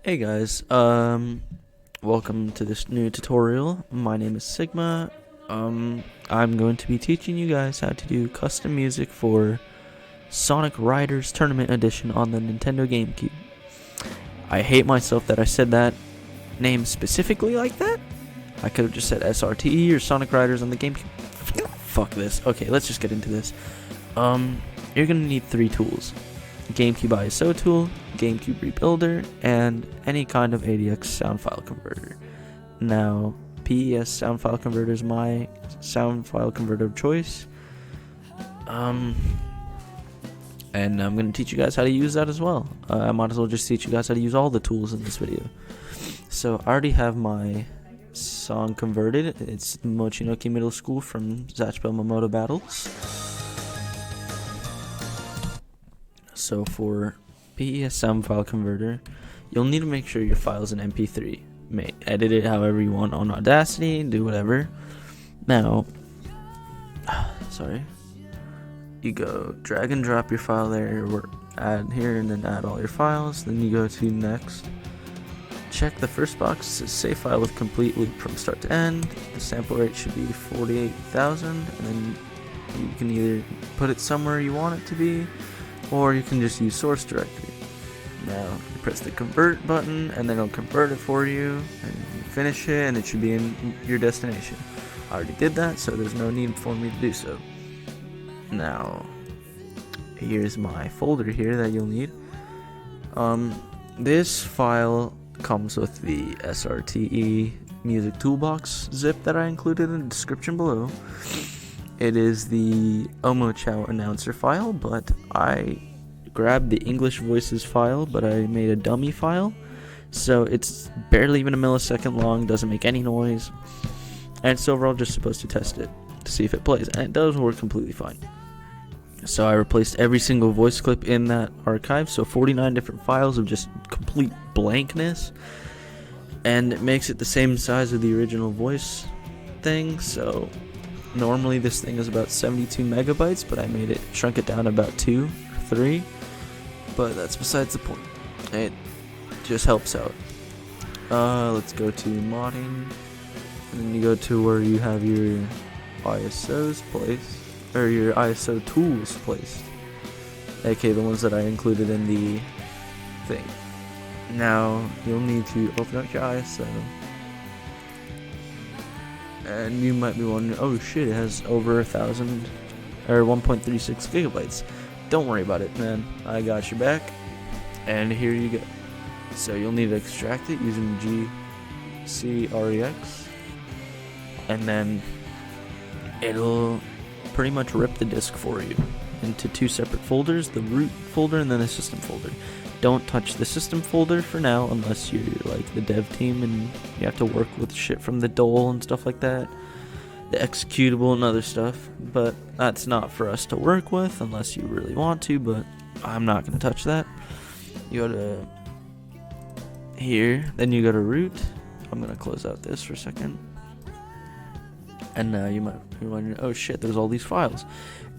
Hey guys, welcome to this new tutorial. My name is Sigma. I'm going to be teaching you guys how to do custom music for Sonic Riders Tournament Edition on the Nintendo GameCube. I hate myself that I said that name specifically like that. I could have just said SRTE or Sonic Riders on the GameCube. Fuck this. Okay, let's just get into this. You're gonna need 3 tools. GameCube ISO tool, GameCube Rebuilder, and any kind of ADX sound file converter. Now, PES sound file converter is my sound file converter of choice. And I'm going to teach you guys how to use that as well. I might as well just teach you guys how to use all the tools in this video. So, I already have my song converted. It's Mochinoki Middle School from Zatchbell Mamoto Battles. So for PES sound file converter, you'll need to make sure your file is an MP3. Edit it however you want on Audacity, do whatever. Now, you go drag and drop your file there, or add here and then add all your files. Then you go to next. Check the first box, it says save file with complete loop from start to end. The sample rate should be 48,000, and then you can either put it somewhere you want it to be, or you can just use source directory. Now, you press the convert button, and then it'll convert it for you, and you finish it, and it should be in your destination. I already did that, so there's no need for me to do so. Now, here's my folder here that you'll need. This file comes with the SRTE Music Toolbox zip that I included in the description below. It is the Omo Chow announcer file, but I grabbed the English voices file, but I made a dummy file. So it's barely even a millisecond long, doesn't make any noise. And it's overall just supposed to test it, to see if it plays. And it does work completely fine. So I replaced every single voice clip in that archive, so 49 different files of just complete blankness. And it makes it the same size of the original voice thing, so normally this thing is about 72 megabytes, but I shrunk it down to about 2 or 3. But that's besides the point. It just helps out. Let's go to modding. And then you go to where you have your ISOs placed, or your ISO tools placed. Okay, the ones that I included in the thing. Now, you'll need to open up your ISO. And you might be wondering, oh shit, it has over 1,000 or 1.36 gigabytes. Don't worry about it, man. I got your back. And here you go. So you'll need to extract it using GCREX. And then it'll pretty much rip the disk for you into 2 separate folders, the root folder and then the system folder. Don't touch the system folder for now unless you're like the dev team and you have to work with shit from the DOL and stuff like that, the executable and other stuff, but that's not for us to work with unless you really want to, but I'm not going to touch that. You go to here, then you go to root. I'm going to close out this for a second. And now you might be wondering, oh shit, there's all these files.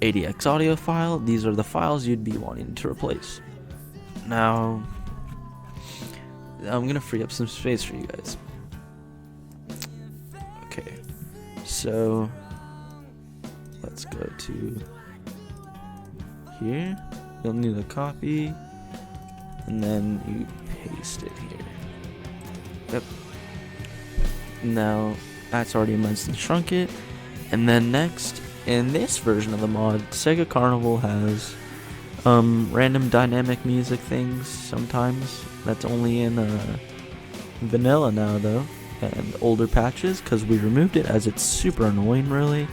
ADX audio file, these are the files you'd be wanting to replace. Now, I'm going to free up some space for you guys. Okay, so let's go to here. You'll need a copy, and then you paste it here. Yep. Now, that's already immensely shrunk it. And then next, in this version of the mod, Sega Carnival has random dynamic music things sometimes. That's only in vanilla now though, and older patches, because we removed it as it's super annoying really.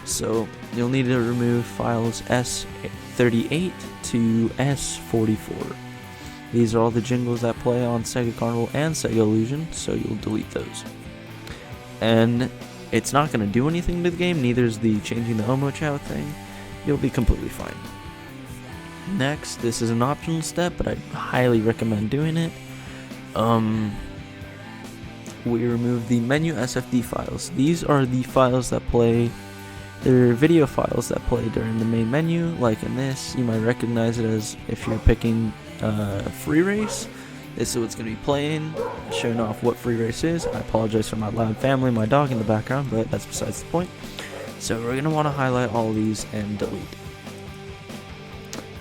So you'll need to remove files S38 to S44. These are all the jingles that play on Sega Carnival and Sega Illusion, so you'll delete those. And it's not going to do anything to the game, neither is the changing the Omo Chow thing. You'll be completely fine. Next, this is an optional step, but I highly recommend doing it. We remove the menu SFD files. These are the files that play, they're video files that play during the main menu. Like in this, you might recognize it as if you're picking free race. This is what's going to be playing, showing off what free race is. I apologize for my loud family, my dog in the background, but that's besides the point. So we're going to want to highlight all of these and delete.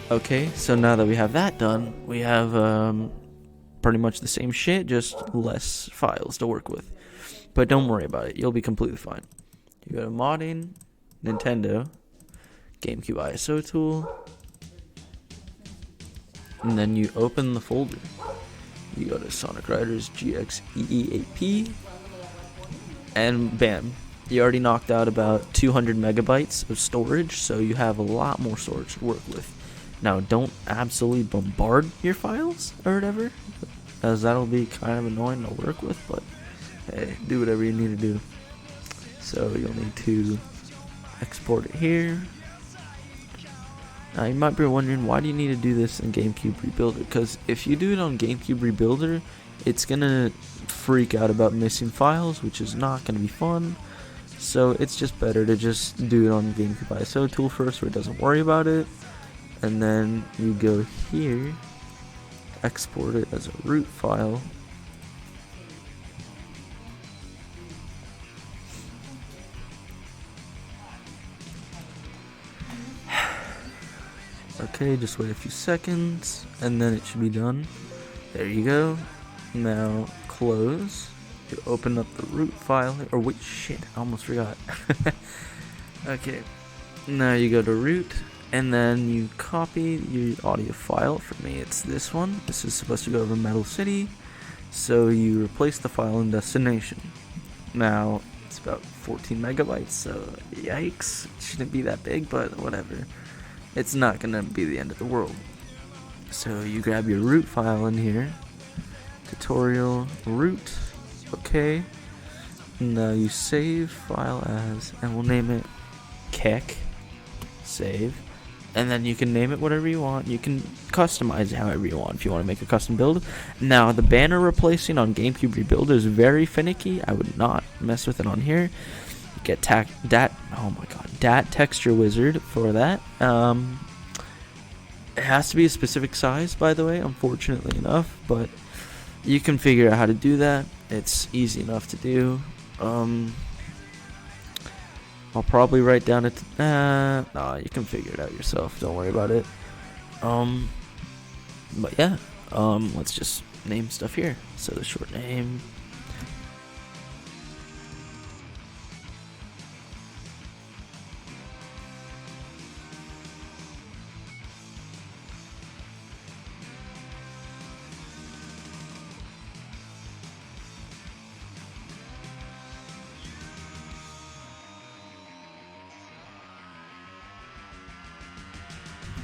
Okay, so now that we have that done, we have pretty much the same shit, just less files to work with. But don't worry about it, you'll be completely fine. You go to modding, Nintendo, GameCube ISO tool, and then you open the folder. You go to Sonic Riders GXEEAP, and bam, you already knocked out about 200 megabytes of storage, so you have a lot more storage to work with. Now, don't absolutely bombard your files or whatever, as that'll be kind of annoying to work with, but hey, do whatever you need to do. So you'll need to export it here. Now you might be wondering, why do you need to do this in GameCube Rebuilder? Because if you do it on GameCube Rebuilder, it's gonna freak out about missing files, which is not gonna be fun. So it's just better to just do it on GameCube ISO tool first, where it doesn't worry about it. And then you go here, export it as a root file. Okay, just wait a few seconds, and then it should be done. There you go. Now close. You open up the root file, or wait, shit, I almost forgot. Okay, now you go to root, and then you copy your audio file. For me, it's this one. This is supposed to go over Metal City, so you replace the file in destination. Now, it's about 14 megabytes, so yikes. It shouldn't be that big, but whatever. It's not gonna be the end of the world. So you grab your root file in here, tutorial root, okay. Now you save file as, and we'll name it kek, save, and then you can name it whatever you want. You can customize it however you want if you want to make a custom build. Now the banner replacing on GameCube Rebuild is very finicky. I would not mess with it on here. Get dat texture wizard for that. It has to be a specific size, by the way, unfortunately enough, but you can figure out how to do that. It's easy enough to do. I'll probably write down it. Nah, you can figure it out yourself. Don't worry about it. But yeah, let's just name stuff here. So the short name.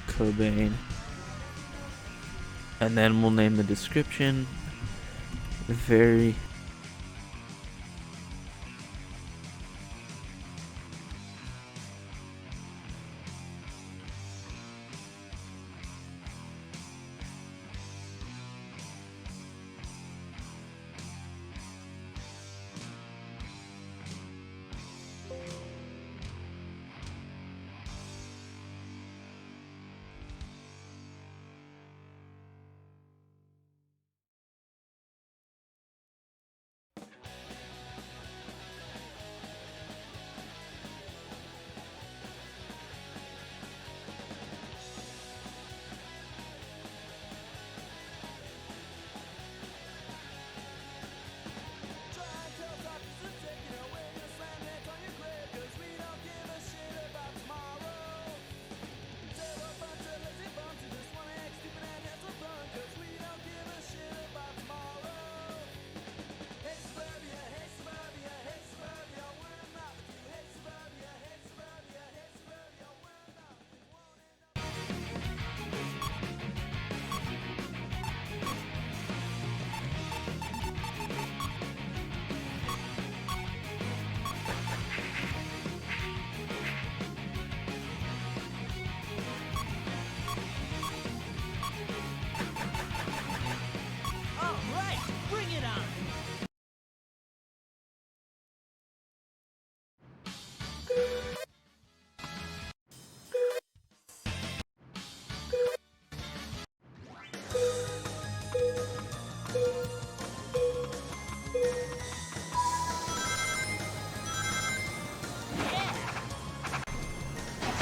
Cobain, and then we'll name the description very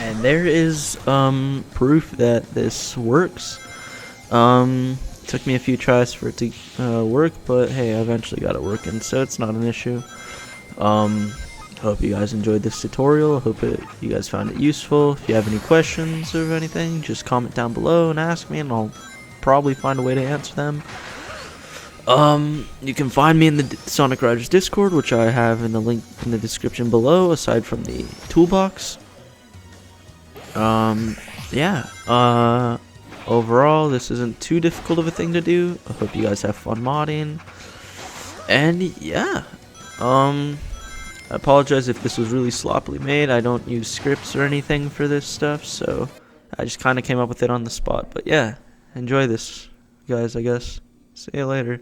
And there is proof that this works. Took me a few tries for it to work, but hey, I eventually got it working, so it's not an issue. Hope you guys enjoyed this tutorial. Hope you guys found it useful. If you have any questions or anything, just comment down below and ask me, and I'll probably find a way to answer them. You can find me in the Sonic Riders Discord, which I have in the link in the description below, aside from the Toolbox. Yeah. Overall, this isn't too difficult of a thing to do. I hope you guys have fun modding. And yeah, I apologize if this was really sloppily made. I don't use scripts or anything for this stuff, so I just kind of came up with it on the spot. But yeah, enjoy this, guys, I guess. See you later.